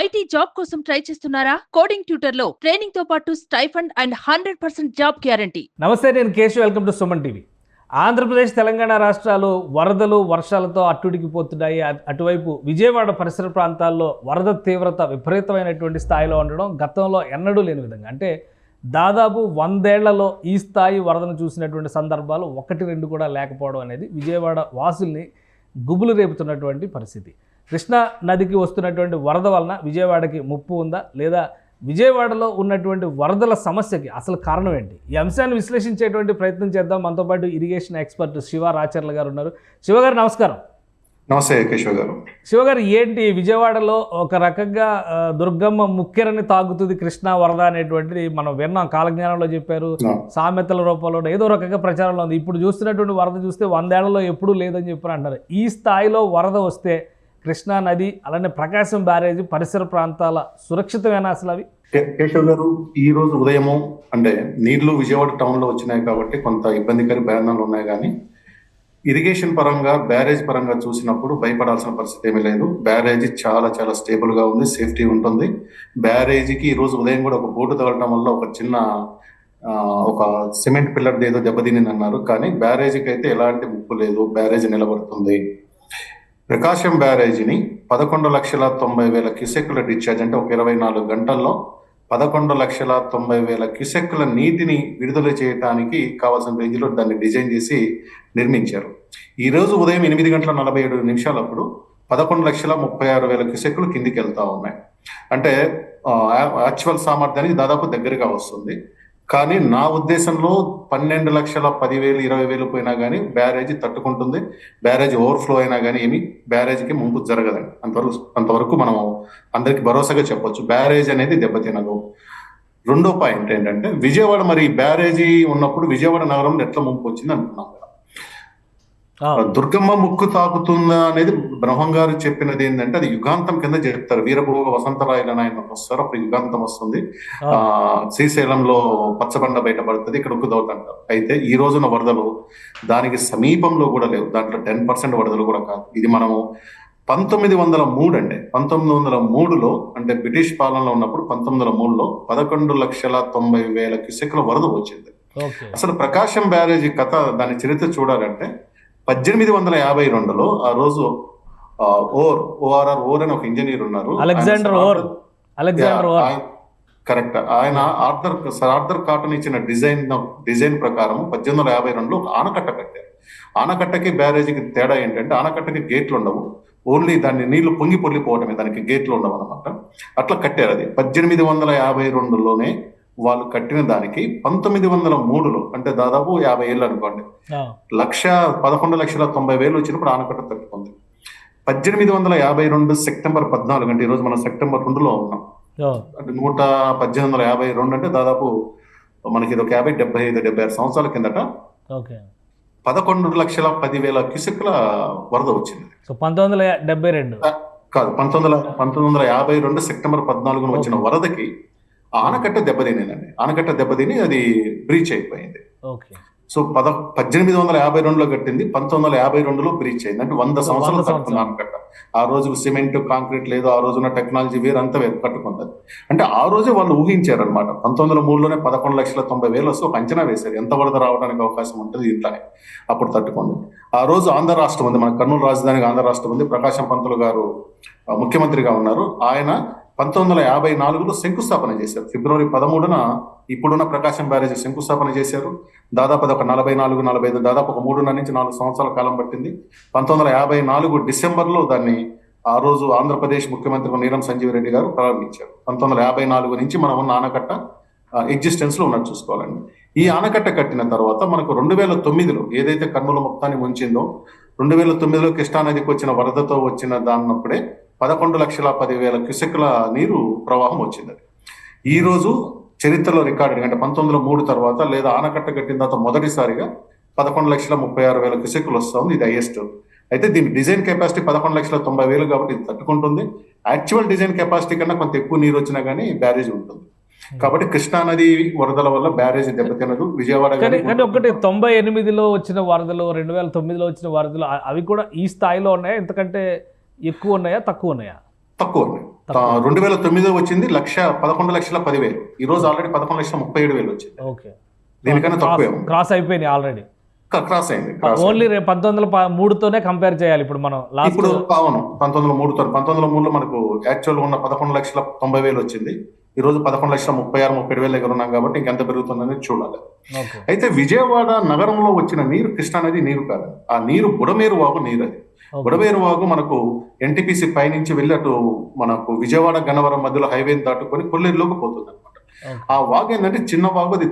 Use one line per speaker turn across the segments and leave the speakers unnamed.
IT job కోసం try చేస్తున్నారా? Coding tutor లో ట్రైనింగ్ తో పాటు స్టైఫండ్ అండ్ 100% జాబ్ గ్యారంటీ.
నమస్తే, నేను Keshav. Welcome to Suman TV. Andhra Pradesh, Telangana రాష్ట్రాలు వరదలు, వర్షాలతో అట్టుడికిపోతున్నాయి. అటువైపు విజయవాడ పరిసర ప్రాంతాల్లో వరద తీవ్రత విపరీతమైనటువంటి స్థాయిలో ఉండడం గతంలో ఎన్నడూ లేని విధంగా, అంటే దాదాపు 100 ఏళ్లలో ఈ స్థాయి వరదను చూసినటువంటి సందర్భాలు 1-2 కూడా లేకపోవడం అనేది విజయవాడ వాసుల్ని గుబులు రేపుతున్నటువంటి పరిస్థితి. కృష్ణా నదికి వస్తున్నటువంటి వరద వలన విజయవాడకి ముప్పు ఉందా, లేదా విజయవాడలో ఉన్నటువంటి వరదల సమస్యకి అసలు కారణం ఏంటి? ఈ అంశాన్ని విశ్లేషించేటువంటి ప్రయత్నం చేద్దాం. మనతో పాటు ఇరిగేషన్ ఎక్స్పర్ట్ శివ రాచర్ల గారు ఉన్నారు. శివ గారు, నమస్కారం.
నమస్తే కేశవ్ గారు.
శివగారు, ఏంటి విజయవాడలో ఒక రకంగా దుర్గమ్మ ముక్కెరని తాగుతుంది కృష్ణా వరద అనేటువంటిది మనం విన్నాం, కాలజ్ఞానంలో చెప్పారు, సామెతల రూపంలో ఏదో రకంగా ప్రచారంలో ఉంది. ఇప్పుడు చూస్తున్నటువంటి వరద చూస్తే 100 ఏళ్లలో ఎప్పుడూ లేదని చెప్పి అంటారు. ఈ స్థాయిలో వరద వస్తే కృష్ణా నది, అలానే ప్రకాశం బ్యారేజీ పరిసర ప్రాంతాల సురక్షితమేనా అసలు అవి?
కేశవ్ గారు, ఈ రోజు ఉదయము అంటే నీళ్లు విజయవాడ టౌన్ లో వచ్చినాయి కాబట్టి కొంత ఇబ్బందికర భయాందోళనలు ఉన్నాయి, కానీ ఇరిగేషన్ పరంగా, బ్యారేజ్ పరంగా చూసినప్పుడు భయపడాల్సిన పరిస్థితి ఏమీ లేదు. బ్యారేజీ చాలా చాలా స్టేబుల్ గా ఉంది, సేఫ్టీ ఉంటుంది. బ్యారేజీకి ఈ రోజు ఉదయం కూడా ఒక బోటు తగలటం వల్ల ఒక చిన్న ఒక సిమెంట్ పిల్లర్ది ఏదో దెబ్బతినింది అన్నారు, కానీ బ్యారేజీకి అయితే ఎలాంటి ముప్పు లేదు. బ్యారేజీ నిలబడుతుంది. ప్రకాశం బ్యారేజీని 11,90,000 క్యూసెక్కుల డిశ్చార్జ్, అంటే ఒక 24 గంటల్లో 11,90,000 క్యూసెక్కుల నీటిని విడుదల చేయడానికి కావాల్సిన రేంజ్లో దాన్ని డిజైన్ చేసి నిర్మించారు. ఈ రోజు ఉదయం 8:47 అప్పుడు 11,36,000 క్యూసెక్కులు కిందికి వెళ్తా ఉన్నాయి. అంటే యాక్చువల్ సామర్థ్యానికి దాదాపు దగ్గరగా వస్తుంది. కానీ నా ఉద్దేశంలో 12,10,000, 20,000 పోయినా కానీ బ్యారేజీ తట్టుకుంటుంది. బ్యారేజీ ఓవర్ఫ్లో అయినా కానీ ఏమి బ్యారేజీకి ముంపు జరగదండి. అంతవరకు మనం అందరికి భరోసాగా చెప్పొచ్చు, బ్యారేజ్ అనేది దెబ్బతినదు. రెండో పాయింట్ ఏంటంటే, విజయవాడ మరి బ్యారేజీ ఉన్నప్పుడు విజయవాడ నగరంలో ఎట్లా ముంపు వచ్చింది అంటున్నాం కదా. దుర్గమ్మ ముక్కు తాకుతుందా అనేది బ్రహ్మం గారు చెప్పినది ఏంటంటే, అది యుగాంతం కింద చెప్తారు. వీరభోగ వసంతరాయలని ఆయన వస్తారు, అప్పుడు యుగాంతం వస్తుంది. శ్రీశైలంలో పచ్చబండ బయటపడుతుంది, ఇక్కడ ఉక్కుదవుతుంటారు. అయితే ఈ రోజున వరదలు దానికి సమీపంలో కూడా లేవు. దాంట్లో 10% వరదలు కూడా కాదు. ఇది మనము 1903 అండి. 1903లో, అంటే బ్రిటిష్ పాలనలో ఉన్నప్పుడు 1903లో 11,90,000 క్యూసెక్కుల వరద వచ్చింది. అసలు ప్రకాశం బ్యారేజీ కథ, దాని చరిత్ర చూడాలంటే 1852లో ఆ రోజు ఓఆర్ఆర్ అని ఒక ఇంజనీర్ ఉన్నారు, కరెక్ట్. ఆయన ఆర్థర్ కాటన్ ఇచ్చిన డిజైన్ ప్రకారం 1852లో ఒక ఆనకట్ట కట్టారు. ఆనకట్టకి బ్యారేజీకి తేడా ఏంటంటే, ఆనకట్టకి గేట్లు ఉండవు, ఓన్లీ దాన్ని నీళ్లు పొంగి పొర్లిపోవటమే, దానికి గేట్లు ఉండవు అనమాట. అట్లా కట్టారు. అది 1852లోనే వాళ్ళు కట్టిన దానికి 1903లో, అంటే దాదాపు 50 ఏళ్ళు అనుకోండి, 11,90,000 వచ్చినప్పుడు ఆనకట్ట తట్టుకుంది. 1852 సెప్టెంబర్ 14, అంటే ఈరోజు మనం సెప్టెంబర్ 2లో ఉన్నాం. అంటే 1852 అంటే దాదాపు మనకి ఇది ఒక 50-75 సంవత్సరాల కిందట 11,10,000 క్యూసెక్కుల వరద వచ్చింది.
1972
కాదు, 1952 సెప్టెంబర్ 14 వచ్చిన వరదకి ఆనకట్ట దెబ్బతినేదండి. ఆనకట్ట దెబ్బతిని అది బ్రీచ్ అయిపోయింది. సో 1852లో కట్టింది, 1952లో బ్రీచ్ అయింది. అంటే 100 సంవత్సరాలు కట్టుకుంది ఆనకట్ట. ఆ రోజు సిమెంట్, కాంక్రీట్ లేదు, ఆ రోజున టెక్నాలజీ వేరు, అంతా వేరు కట్టుకుంది. అంటే ఆ రోజే వాళ్ళు ఊహించారు అనమాట. 1903లోనే 11,90,000 వస్తే ఒక అంచనా వేశారు ఎంత వరద రావడానికి అవకాశం ఉంటుంది ఇంట్లోనే. అప్పుడు తట్టుకుంది. ఆ రోజు ఆంధ్ర రాష్ట్రం ఉంది, మన కర్నూలు రాజధానికి ఆంధ్ర రాష్ట్రం ఉంది. ప్రకాశం పంతులు గారు ముఖ్యమంత్రిగా ఉన్నారు. ఆయన 1954లో శంకుస్థాపన చేశారు. ఫిబ్రవరి 13న ఇప్పుడున్న ప్రకాశం బ్యారేజీ శంకుస్థాపన చేశారు. దాదాపు అది ఒక 44-45, దాదాపు ఒక 3.5 నుంచి 4 సంవత్సరాల కాలం పట్టింది. 1954 డిసెంబర్లో దాన్ని ఆ రోజు ఆంధ్రప్రదేశ్ ముఖ్యమంత్రి నీలం సంజీవ్ రెడ్డి గారు ప్రారంభించారు. 1954 నుంచి మనం ఉన్న ఆనకట్ట ఎగ్జిస్టెన్స్ లో ఉన్నట్టు చూసుకోవాలండి. ఈ ఆనకట్ట కట్టిన తర్వాత మనకు 2009లో ఏదైతే కర్నూలు మొత్తాన్ని ముంచిందో, 2009లో కృష్ణానదికి వచ్చిన వరదతో వచ్చిన దాన్నప్పుడే 11,10,000 క్యూసెక్కుల నీరు ప్రవాహం వచ్చింది. ఈ రోజు చరిత్రలో రికార్డు, అంటే 1903 తర్వాత, లేదా ఆనకట్ట కట్టిన తర్వాత మొదటిసారిగా 11,36,000 క్యూసెక్కులు వస్తుంది. ఇది హైయెస్ట్. అయితే దీని డిజైన్ కెపాసిటీ 11,90,000 కాబట్టి ఇది తట్టుకుంటుంది. యాక్చువల్ డిజైన్ కెపాసిటీ కన్నా కొంత ఎక్కువ నీరు వచ్చినా కానీ బ్యారేజ్ ఉంటుంది. కాబట్టి కృష్ణానది వరదల వల్ల బ్యారేజ్ దెబ్బతినదు. విజయవాడ
కానీ ఒకటి 98లో వచ్చిన వరదలు, 2009లో వచ్చిన వరదలు, అవి కూడా ఈ స్థాయిలో ఉన్నాయా? ఎంతకంటే ఎక్కువ ఉన్నాయా, తక్కువ ఉన్నాయా?
తక్కువ ఉన్నాయి. 2009 వచ్చింది 11,10,10,000. ఈ రోజు ఆల్రెడీ 11,37,000 వచ్చింది. దీనికన్నా తక్కువే
క్రాస్ అయిపోయింది ఆల్రెడీ.
క్రాస్ అయింది.
ఓన్లీ 1903తోనే కంపేర్ చేయాలి ఇప్పుడు మనం.
ఇప్పుడు అవును 1903లో మనకు యాక్చువల్ ఉన్న 11,90,000 వచ్చింది. ఈ రోజు 11,36,37,000 దగ్గర ఉన్నాం కాబట్టి ఇంకెంత పెరుగుతుందని చూడాలి. అయితే విజయవాడ నగరంలో వచ్చిన నీరు కృష్ణా నది నీరు కాదు, ఆ నీరు బుడమేరు వాగు నీరు. అది బుడమేరు వాగు మనకు ఎన్టీపీసీ పైనుంచి వెళ్ళి అటు మనకు విజయవాడ గన్నవరం మధ్యలో హైవే దాటుకొని కొల్లేరులోకి పోతుంది అనమాట. ఆ వాగు ఏంటంటే చిన్న వాగు, అది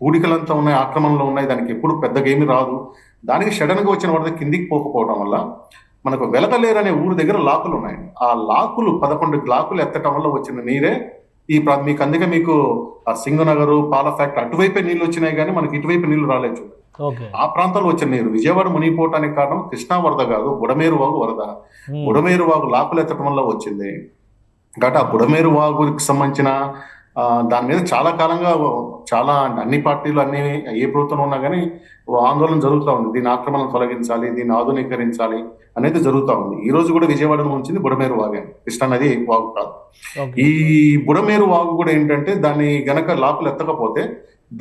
పూడికలంతా ఉన్నాయి, ఆక్రమణలో ఉన్నాయి, దానికి ఎప్పుడు పెద్దగా ఏమి రాదు. దానికి సడన్ గా వచ్చిన వరద కిందికి పోకపోవడం వల్ల మనకు వెలగలేరు అనే ఊరు దగ్గర లాకులు ఉన్నాయి. ఆ లాకులు 11 లాకులు ఎత్తటం వల్ల వచ్చిన నీరే మీకు అందుకే మీకు ఆ సింగనగర్ పాల ఫ్యాక్టరీ అటువైపే నీళ్ళు వచ్చినాయి కానీ మనకి ఇటువైపు నీళ్లు రాలేదు. ఆ ప్రాంతాల్లో వచ్చిన నీరు విజయవాడ మునిగిపోవటానికి కారణం కృష్ణా వరద కాదు, బుడమేరు వాగు వరద. బుడమేరు వాగు లాకులు ఎత్తడం వల్ల వచ్చింది కాబట్టి ఆ బుడమేరు వాగుకి సంబంధించిన దాని మీద చాలా కాలంగా చాలా అన్ని పార్టీలు అన్ని ఏ ప్రభుత్వం ఉన్నా కానీ ఆందోళన జరుగుతూ ఉంది. దీని ఆక్రమణను తొలగించాలి, దీన్ని ఆధునీకరించాలి అనేది జరుగుతూ ఉంది. ఈ రోజు కూడా విజయవాడను ఉంచింది బుడమేరు వాగే, కృష్ణా నది వాగు కాదు. ఈ బుడమేరు వాగు కూడా ఏంటంటే దాన్ని గనక లాకులు ఎత్తకపోతే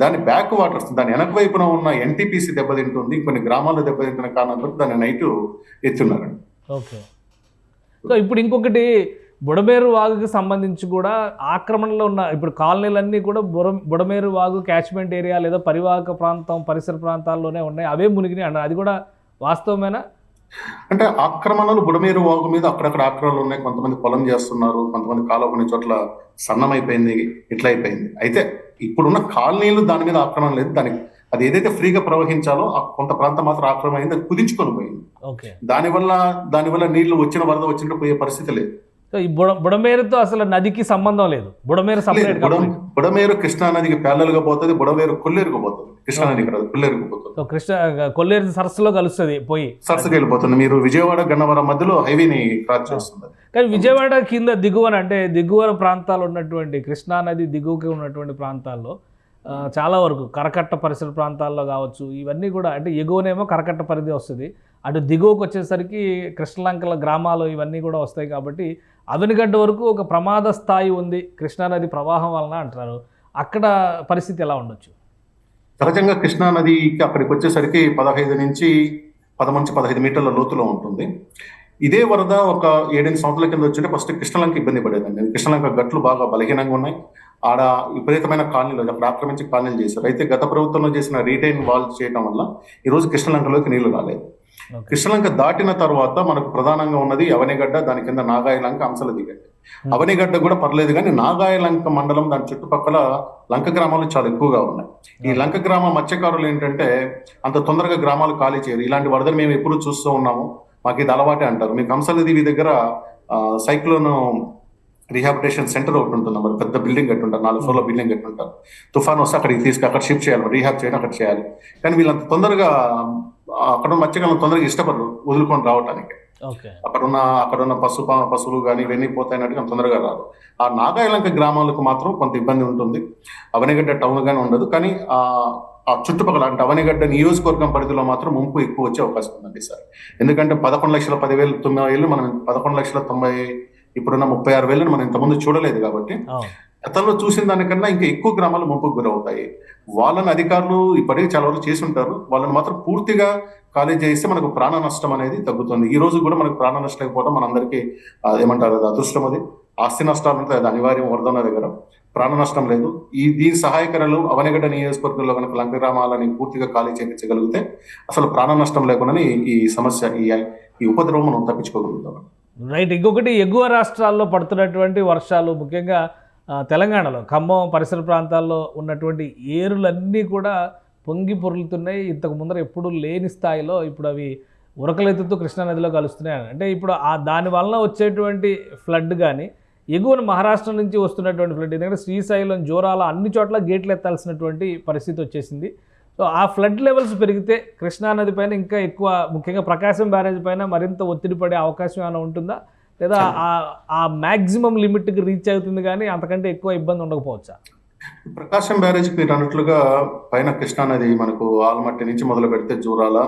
దాని బ్యాక్ వాటర్స్, దాని వెనక వైపున ఉన్న ఎన్టీపీసీ దెబ్బతింటుంది, కొన్ని గ్రామాల్లో దెబ్బతింటున్న కారణంతో దాన్ని నైట్ ఎత్తున్నారండి.
ఓకే. సో ఇప్పుడు ఇంకొకటి బుడమేరు వాగుకి సంబంధించి కూడా ఆక్రమణలో ఉన్న ఇప్పుడు కాలనీలన్నీ కూడా బుడమేరు వాగు క్యాచ్మెంట్ ఏరియా లేదా పరివాహక ప్రాంతం పరిసర ప్రాంతాల్లోనే ఉన్నాయి, అవే మునిగినాయి అన్నారు. అది కూడా వాస్తవమేనా?
అంటే ఆక్రమణలు బుడమేరు వాగు మీద అక్కడక్కడ ఆక్రమణలు ఉన్నాయి. కొంతమంది పొలం చేస్తున్నారు, కొంతమంది కాలువ కొన్ని చోట్ల సన్నమైపోయింది, ఇట్లా అయిపోయింది. అయితే ఇప్పుడున్న కాలనీలు దాని మీద ఆక్రమణ లేదు. దానికి అది ఏదైతే ఫ్రీగా ప్రవహించాలో కొంత ప్రాంతం మాత్రం ఆక్రమణ అయింది, అది కుదించుకొని పోయింది. దానివల్ల నీళ్లు వచ్చిన వరద వచ్చినట్టు పోయే పరిస్థితి లేదు.
ఈ బుడమేరుతో అసలు నదికి సంబంధం లేదు. బుడమేరు సపరేట్.
బుడమేరు కృష్ణా నదికి ప్యారలల్ గా పోతుంది, బుడమేరు కొల్లేరుకు పోతుంది. కృష్ణా నది కొల్లేరుకు పోతుంది.
కొల్లేరు సరస్సులో కలుస్తుంది, పోయి
సరస్సుకి వెళ్ళిపోతుంది. మీరు విజయవాడ గన్నవరం మధ్యలో హైవేని క్రాస్ చేస్తుంది.
కానీ విజయవాడ కింద దిగువన అంటే దిగువన ప్రాంతాలు ఉన్నటువంటి కృష్ణా నది దిగువకి ఉన్నటువంటి ప్రాంతాల్లో చాలా వరకు కరకట్ట పరిసర ప్రాంతాల్లో కావచ్చు, ఇవన్నీ కూడా అంటే ఎగువనేమో కరకట్ట పరిధి వస్తుంది, అటు దిగువకు వచ్చేసరికి కృష్ణలంకల గ్రామాలు ఇవన్నీ కూడా వస్తాయి. కాబట్టి అవనిగడ్డ వరకు ఒక ప్రమాద స్థాయి ఉంది కృష్ణానది ప్రవాహం వలన అంటున్నారు. అక్కడ పరిస్థితి ఎలా ఉండొచ్చు?
సహజంగా కృష్ణా నదికి అక్కడికి వచ్చేసరికి 15 నుంచి 15 మీటర్ల లోతులో ఉంటుంది. ఇదే వరద ఒక 7-8 సంవత్సరాల కింద వచ్చింటే ఫస్ట్ కృష్ణలంక ఇబ్బంది పడేదండి. కృష్ణలంక గట్లు బాగా బలహీనంగా ఉన్నాయి, ఆడ విపరీతమైన కాలనీలు అక్కడ ఆక్రమించి కాలనీలు చేశారు. అయితే గత ప్రభుత్వంలో చేసిన రీటైన్ వాల్ చేయడం వల్ల ఈరోజు కృష్ణలంకలోకి నీళ్లు రాలేదు. కృష్ణలంక దాటిన తర్వాత మనకు ప్రధానంగా ఉన్నది అవనిగడ్డ, దాని కింద నాగాయలంక, అంశల దిగడ్డ. అవనిగడ్డ కూడా పర్లేదు కానీ నాగాయలంక మండలం దాని చుట్టుపక్కల లంక గ్రామాలు చాలా ఎక్కువగా ఉన్నాయి. ఈ లంక గ్రామ మత్స్యకారులు ఏంటంటే అంత తొందరగా గ్రామాలు ఖాళీ చేయరు. ఇలాంటి వరదలు మేము ఎప్పుడు చూస్తూ ఉన్నాము, మాకు ఇది అలవాటే అంటారు. మీకు అంశలదేవి దగ్గర సైక్లోన్ రీహాబిటేషన్ సెంటర్ ఒకటి ఉంటుంది, మరి పెద్ద బిల్డింగ్ కట్టుంటారు, 4 ఫ్లోర్ల బిల్డింగ్ కట్టుంటారు. తుఫాన్ వస్తే అక్కడికి అక్కడ షిఫ్ట్ చేయాలి, రీహాబ్ చేయడం అక్కడ చేయాలి. కానీ వీళ్ళంత తొందరగా అక్కడ మత్స్యకారులు తొందరగా ఇష్టపడరు వదులుకొని రావటానికి. అక్కడున్న పశువులు కానీ ఇవన్నీ పోతాయినట్టుగా తొందరగా రాదు. ఆ నాగాయలంక గ్రామాలకు మాత్రం కొంత ఇబ్బంది ఉంటుంది. అవనిగడ్డ టౌన్ గానే ఉండదు, కానీ ఆ చుట్టుపక్కల అంటే అవనిగడ్డ నియోజకవర్గం పరిధిలో మాత్రం ముంపు ఎక్కువ వచ్చే అవకాశం ఉందండి సార్. ఎందుకంటే 11,10,9,000 మనం 11,90,000 ఇప్పుడున్న 36,000 మనం ఇంతకుముందు చూడలేదు కాబట్టి గతంలో చూసిన దానికన్నా ఇంకా ఎక్కువ గ్రామాలు ముంపుకు గురవుతాయి. వాళ్ళని అధికారులు ఇప్పటికీ చాలా వరకు చేసి ఉంటారు. వాళ్ళని మాత్రం పూర్తిగా ఖాళీ చేస్తే మనకు ప్రాణ నష్టం అనేది తగ్గుతుంది. ఈ రోజు కూడా మనకు ప్రాణ నష్టం లేకపోవడం మనందరికీ ఏమంటారు, అది అదృష్టం. అది ఆస్తి నష్టాలు అంటే అది అనివార్యం. వరదన దగ్గర ప్రాణ నష్టం లేదు. దీని సహాయకరాలు అవనిగడ్డ నియోజకవర్గంలో కనుక లంక గ్రామాలని పూర్తిగా ఖాళీ చేయించగలిగితే అసలు ప్రాణ నష్టం లేకుండానే ఈ సమస్య ఈ ఉపద్రవం మనం తప్పించుకోగలుగుతాం.
రైట్. ఇంకొకటి ఎగువ రాష్ట్రాల్లో పడుతున్నటువంటి వర్షాలు, ముఖ్యంగా తెలంగాణలో ఖమ్మం పరిసర ప్రాంతాల్లో ఉన్నటువంటి ఏరులన్నీ కూడా పొంగి పొరులుతున్నాయి. ఇంతకు ముందర ఎప్పుడు లేని స్థాయిలో ఇప్పుడు అవి ఉరకలెత్తుతూ కృష్ణానదిలో కలుస్తున్నాయి. అంటే ఇప్పుడు దాని వలన వచ్చేటువంటి ఫ్లడ్ కానీ ఎగువన మహారాష్ట్ర నుంచి వస్తున్నటువంటి ఫ్లడ్, ఎందుకంటే శ్రీశైలం, జోరాల అన్ని చోట్ల గేట్లు ఎత్తాల్సినటువంటి పరిస్థితి వచ్చేసింది. సో ఆ ఫ్లడ్ లెవెల్స్ పెరిగితే కృష్ణానది పైన ఇంకా ఎక్కువ, ముఖ్యంగా ప్రకాశం బ్యారేజ్ పైన మరింత ఒత్తిడి పడే అవకాశం ఏమైనా ఉంటుందా, లేదా ఆ మ్యాక్సిమం లిమిట్కి రీచ్ అవుతుంది కానీ అంతకంటే ఎక్కువ ఇబ్బంది ఉండకపోవచ్చా?
ప్రకాశం బ్యారేజ్కి మీరు అన్నట్లుగా పైన కృష్ణానది మనకు ఆల్మట్టి నుంచి మొదలు పెడితే జూరాల,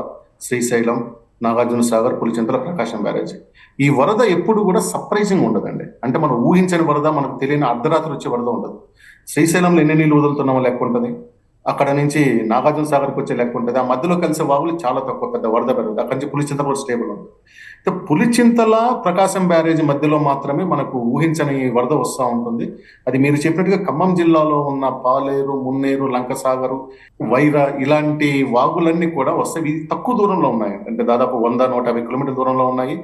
శ్రీశైలం, నాగార్జున సాగర్, పులిచింతల, ప్రకాశం బ్యారేజీ. ఈ వరద ఎప్పుడు కూడా సర్ప్రైజింగ్ ఉండదండి. అంటే మనం ఊహించని వరద, మనకు తెలియని అర్ధరాత్రి వచ్చే వరద ఉండదు. శ్రీశైలంలో ఎన్ని నీళ్లు వదులుతున్నామో లెక్క ఉంటుంది, అక్కడ నుంచి నాగార్జున సాగర్కి వచ్చే లెక్క ఉంటుంది. ఆ మధ్యలో కలిసే వాగులు చాలా తక్కువ, పెద్ద వరద పెరుగుతుంది. అక్కడి నుంచి పులిచింతల కూడా స్టేబుల్ ఉంటుంది. పులిచింతల, ప్రకాశం బ్యారేజ్ మధ్యలో మాత్రమే మనకు ఊహించని వరద వస్తూ ఉంటుంది. అది మీరు చెప్పినట్టుగా ఖమ్మం జిల్లాలో ఉన్న పాలేరు, మున్నేరు, లంకసాగరు, వైరా ఇలాంటి వాగులన్నీ కూడా వస్తాయి. ఇవి తక్కువ దూరంలో ఉన్నాయి, అంటే దాదాపు 100-150 కిలోమీటర్ల దూరంలో ఉన్నాయి.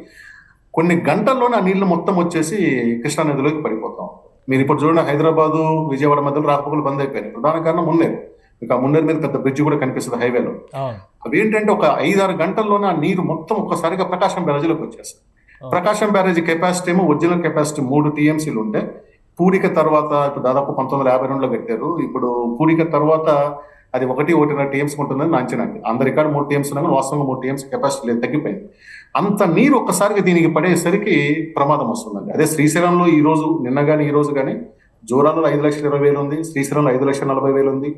కొన్ని గంటల్లోనే ఆ నీళ్లు మొత్తం వచ్చేసి కృష్ణా నదిలోకి పడిపోతాం. మీరు ఇప్పుడు చూడండి, హైదరాబాదు, విజయవాడ మధ్యలో రాకపోకలు బంద్ అయిపోయినాయి. ప్రధాన కారణం మున్నేరు. ఇక మున్నేరు మీద పెద్ద బ్రిడ్జ్ కూడా కనిపిస్తుంది హైవేలో. అవేంటంటే ఒక 5-6 గంటల్లోనే ఆ నీరు మొత్తం ఒక్కసారిగా ప్రకాశం బ్యారేజీలోకి వచ్చేస్తుంది. ప్రకాశం బ్యారేజీ కెపాసిటీ ఏమో ఒరిజినల్ కెపాసిటీ 3 TMCలు ఉంటే, పూడిక తర్వాత ఇప్పుడు దాదాపు 1952లో కట్టారు. ఇప్పుడు పూడిక తర్వాత అది 1-1.5 TMC ఉంటుందని నా అంచనా. అందరి ఇక్కడ 3 TMC ఉన్నా కానీ వాస్తవంగా 3 TMC కెపాసిటీ లేదు, తగ్గిపోయింది. అంత నీరు ఒక్కసారిగా దీనికి పడేసరికి ప్రమాదం వస్తుందండి. అదే శ్రీశైలంలో ఈ రోజు, నిన్న కానీ ఈ రోజు కానీ జోరాలలో 5,20,000 ఉంది, శ్రీశైలంలో 5,40,000 ఉంది,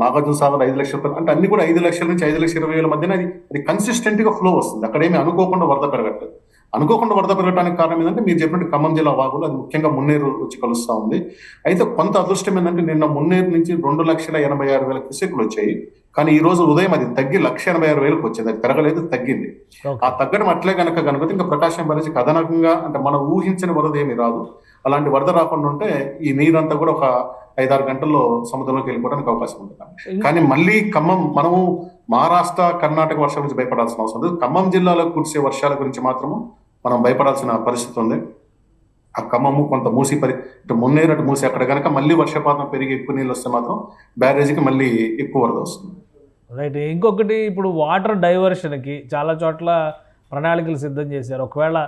నాగార్జున సాగర్ 5 లక్షల, అంటే అన్ని కూడా 5 లక్షల నుంచి 5,20,000 మధ్యన అది కన్సిస్టెంట్ గా ఫ్లో వస్తుంది. అక్కడేమి అనుకోకుండా వరద పెరగట్లేదు. అనుకోకుండా వరద పెరగడానికి కారణం ఏంటంటే మీరు చెప్పినట్టు ఖమ్మం జిల్లా వాగులు, అది ముఖ్యంగా మున్నేరు వచ్చి కలుస్తూ ఉంది. అయితే కొంత అదృష్టం ఏంటంటే నిన్న మున్నేరు నుంచి 2,86,000 క్యూసెక్లు వచ్చాయి. కానీ ఈ రోజు ఉదయం అది తగ్గి 1,86,000 వచ్చింది. అది పెరగలేదు, తగ్గింది. ఆ తగ్గడం అట్లే కనుక ఇంకా ప్రకాశం బ్యారేజీకి అదనంగా, అంటే మనం ఊహించిన వరద ఏమి రాదు. అలాంటి వరద రాకుండా ఉంటే ఈ నీరంతా కూడా ఒక 5-6 గంటల్లో సముద్రంలోకి వెళ్ళిపోవడానికి అవకాశం ఉంటుంది. కానీ మళ్ళీ ఖమ్మం, మనము మహారాష్ట్ర, కర్ణాటక వర్షాల గురించి భయపడాల్సిన అవసరం లేదు. ఖమ్మం జిల్లాలో కురిసే వర్షాల గురించి మాత్రము మనం భయపడాల్సిన పరిస్థితి ఉంది. ఆ ఖమ్మము కొంత ఇటు మున్నేరు, అటు మూసి, అక్కడ కనుక మళ్ళీ వర్షపాతం పెరిగి ఎక్కువ నీళ్ళు వస్తే మాత్రం బ్యారేజీకి మళ్ళీ ఎక్కువ వరద వస్తుంది.
రైట్. ఇంకొకటి, ఇప్పుడు వాటర్ డైవర్షన్కి చాలా చోట్ల ప్రణాళికలు సిద్ధం చేశారు. ఒకవేళ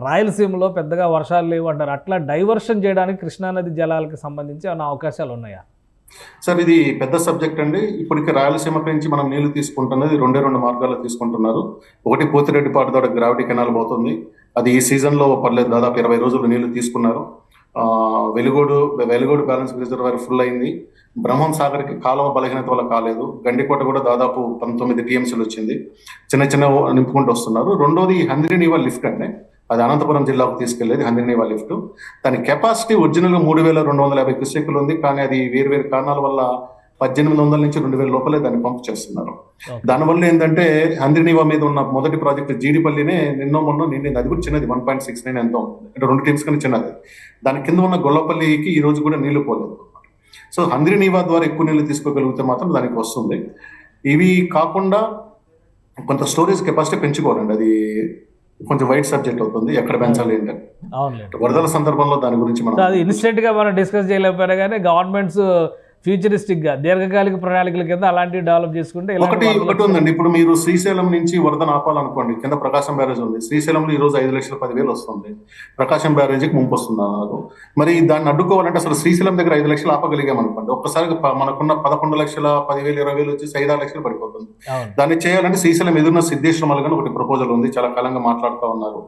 రాయలసీమలో పెద్దగా వర్షాలు లేవు అంటారు, అట్లా డైవర్షన్ చేయడానికి కృష్ణానది జలాలకు సంబంధించి ఏమైనా అవకాశాలు ఉన్నాయా?
సార్, ఇది పెద్ద సబ్జెక్ట్ అండి. ఇప్పటికి రాయలసీమ నుంచి మనం నీళ్లు తీసుకుంటున్నది 2 మార్గాల్లో తీసుకుంటున్నారు. ఒకటి పోతిరెడ్డిపాటు ద్వారా గ్రావిటీ కెనాల్ పోతుంది, అది ఈ సీజన్ లో పర్లేదు, దాదాపు 20 రోజులు నీళ్లు తీసుకున్నారు. వెలుగోడు బ్యాలెన్స్ రిజర్వాయర్ ఫుల్ అయింది. బ్రహ్మం సాగర్కి కాలువ బలహీనత వల్ల కాలేదు. గండికోట కూడా దాదాపు 19 TMCలు వచ్చింది. చిన్న నింపుకుంటూ వస్తున్నారు. రెండోది హంద్రీనీవా లిఫ్ట్ అండి, అది అనంతపురం జిల్లాకు తీసుకెళ్లేది హంద్రీనీవా లిఫ్ట్. దాని కెపాసిటీ ఒరిజినల్ గా 3,250 క్యూసెక్లు ఉంది. కానీ అది వేరు కారణాల వల్ల 1,800 నుంచి 2,000 లోపలే దాన్ని పంప్ చేస్తున్నారు. దానివల్ల ఏంటంటే హంద్రీనీవా మీద ఉన్న మొదటి ప్రాజెక్ట్ జీడిపల్లినే మొన్న నిండింది. అది కూడా చిన్నది, 1.69 ఎంతో ఉంటుంది, అంటే 2 టీమ్స్ కన్నా చిన్నది. దాని కింద ఉన్న గొల్లపల్లికి ఈ రోజు కూడా నీళ్లు పోలేదు. సో హంద్రీనీవా ద్వారా ఎక్కువ నీళ్లు తీసుకోగలిగితే మాత్రం దానికి వస్తుంది. ఇవి కాకుండా కొంత స్టోరేజ్ కెపాసిటీ పెంచుకోవాలండి. అది కొంచెం వైడ్ సబ్జెక్ట్ అవుతుంది, ఎక్కడ పెంచాలి ఏంటంటే వరదల సందర్భంలో దాని గురించి మనం
అది ఇన్స్టెంట్ గా మనం డిస్కస్ చేయలేకపోయినా కానీ గవర్నమెంట్స్ ఫ్యూచరిస్టిక్ గా దీర్ఘకాలిక ప్రణాళికల కింద అలాంటివి డెవలప్ చేసుకుంటే
ఒకటి ఉందండి. ఇప్పుడు మీరు శ్రీశైలం నుంచి వరదను ఆపాలనుకోండి, కింద ప్రకాశం బ్యారేజ్ ఉంది. శ్రీశైలంలో ఈ రోజు 5,10,000 వస్తుంది, ప్రకాశం బ్యారేజీకి ముంపు వస్తుంది అన్నారు. మరి దాన్ని అడ్డుకోవాలంటే అసలు శ్రీశైలం దగ్గర 5 లక్షలు ఆపగలిగాం అనుకోండి, ఒక్కసారిగా మనకున్న 11,10,000 వచ్చి 5-6 లక్షలు పడిపోతుంది. దాన్ని చేయాలంటే శ్రీశైలం ఎదురున్న సిద్ధేశ్వరం కానీ ఒకటి ప్రపోజల్ ఉంది, చాలా కాలంగా మాట్లాడుతూ ఉన్నారు.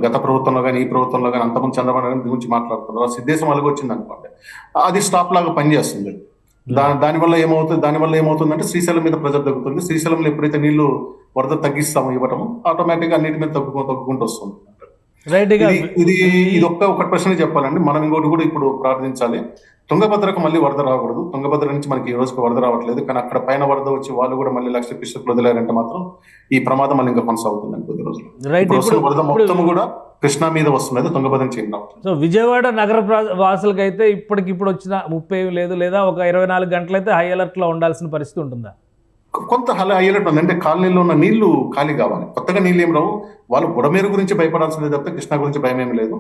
గత ప్రభుత్వంలో కానీ ఈ ప్రభుత్వంలో కానీ అంతకుముందు చంద్రబాబు నాయుడు గురించి మాట్లాడుతున్నారు. సిద్ధేశ్వరం అలగ వచ్చింది అనుకోండి, అది స్టాప్ లాగా పనిచేస్తుంది. దానివల్ల ఏమవుతుందంటే శ్రీశైలం మీద ప్రెజర్ తగ్గుతుంది. శ్రీశైలంలో ఎప్పుడైతే నీళ్లు వరద తగ్గిస్తామో ఇవ్వటము, ఆటోమేటిక్ గా అన్నిటి మీద తగ్గుకుంటూ వస్తుంది. ఇది ఒక ప్రశ్న చెప్పాలండి. మనం ఇంకోటి కూడా ఇప్పుడు ప్రార్థించాలి, తుంగభద్రకు మళ్ళీ వరద రాకూడదు. తుంగభద్ర నుంచి మనకి ఈ రోజుకి వరద రావట్లేదు, కానీ అక్కడ పైన వరద వచ్చి వాళ్ళు కూడా మళ్ళీ 1,00,000 క్యూసెక్లు వదిలేరంటే మాత్రం ఈ ప్రమాదం మళ్ళీ ఇంకా కొనసాగుతుంది కొద్ది రోజులు. వరద మొత్తం కూడా కృష్ణా మీద వస్తున్నది, తుంగభద్ర నుంచి.
సో విజయవాడ నగర వాసులకైతే ఇప్పటికిప్పుడు వచ్చిన 30 లేదు, లేదా ఒక 24 గంటలైతే హై అలర్ట్ లో ఉండాల్సిన పరిస్థితి ఉంటుందా?
కొంత హై అలర్ట్ ఉంది. అంటే కాలనీలో ఉన్న నీళ్లు ఖాళీ కావాలి, కొత్తగా నీళ్ళు ఏం రావు. వాళ్ళు బుడమేరు గురించి భయపడాల్సిందే తప్పితే కృష్ణా గురించి భయం ఏమి లేదు.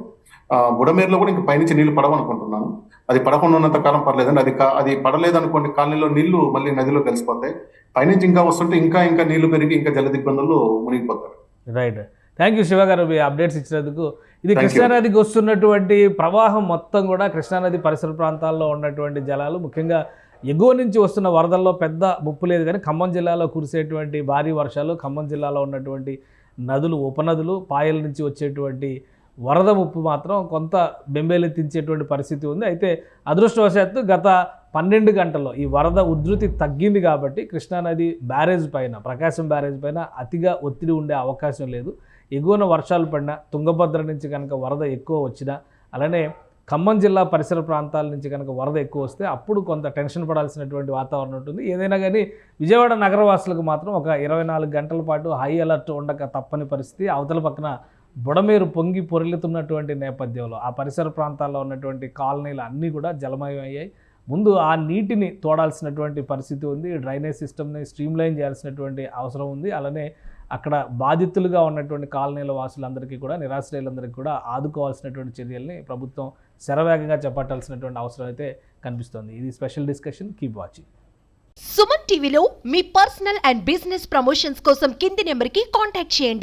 బుడమేరులో కూడా ఇంకా పైనుంచి నీళ్లు పడవనుకుంటున్నాను. అది పడకుండా ఉన్నంత కాలం పర్లేదండి. అది పడలేదు అనుకోండి, కాలనీలో నీళ్లు మళ్ళీ నదిలో కలిసిపోతాయి. పైనుంచి ఇంకా వస్తుంటే ఇంకా నీళ్లు పెరిగి ఇంకా జల దిగ్బంధంలో మునిగిపోతారు.
రైట్. థ్యాంక్ యూ శివ గారు, మీ అప్డేట్స్ ఇచ్చినందుకు. ఇది కృష్ణానదికి వస్తున్నటువంటి ప్రవాహం మొత్తం కూడా కృష్ణానది పరిసర ప్రాంతాల్లో ఉన్నటువంటి జలాలు, ముఖ్యంగా ఎగువ నుంచి వస్తున్న వరదల్లో పెద్ద ముప్పు లేదు. కానీ ఖమ్మం జిల్లాలో కురిసేటువంటి భారీ వర్షాలు, ఖమ్మం జిల్లాలో ఉన్నటువంటి నదులు, ఉపనదులు, పాయల నుంచి వచ్చేటువంటి వరద ముప్పు మాత్రం కొంత బెంబేలెత్తించేటువంటి పరిస్థితి ఉంది. అయితే అదృష్టవశాత్తు గత 12 గంటల్లో ఈ వరద ఉధృతి తగ్గింది కాబట్టి కృష్ణానది బ్యారేజ్ పైన, ప్రకాశం బ్యారేజ్ పైన అతిగా ఒత్తిడి ఉండే అవకాశం లేదు. ఎగువన వర్షాలు పడినా, తుంగభద్ర నుంచి కనుక వరద ఎక్కువ వచ్చినా, అలానే ఖమ్మం జిల్లా పరిసర ప్రాంతాల నుంచి కనుక వరద ఎక్కువ వస్తే అప్పుడు కొంత టెన్షన్ పడాల్సినటువంటి వాతావరణం ఉంటుంది. ఏదైనా కానీ విజయవాడ నగరవాసులకు మాత్రం ఒక 24 గంటల పాటు హై అలర్ట్ ఉండక తప్పని పరిస్థితి. అవతల పక్కన బుడమేరు పొంగి పొర్లుతున్నటువంటి నేపథ్యంలో ఆ పరిసర ప్రాంతాల్లో ఉన్నటువంటి కాలనీలు అన్నీ కూడా జలమయం అయ్యాయి. ముందు ఆ నీటిని తోడాల్సినటువంటి పరిస్థితి ఉంది. డ్రైనేజ్ సిస్టమ్ని స్ట్రీమ్లైన్ చేయాల్సినటువంటి అవసరం ఉంది. అలానే అక్కడ బాధితులుగా ఉన్నటువంటి కాలనీల వాసులందరికీ కూడా, నిరాశ్రయులందరికీ కూడా ఆదుకోవాల్సినటువంటి చర్యల్ని ప్రభుత్వం శరవేగంగా చేపట్టాల్సినటువంటి అవసరం అయితే కనిపిస్తోంది. ఇది special discussion. Keep watching.
Suman టీవీలో మీ పర్సనల్ అండ్ బిజినెస్ ప్రమోషన్స్ కోసం కింది నెంబర్కి కాంటాక్ట్ చేయండి.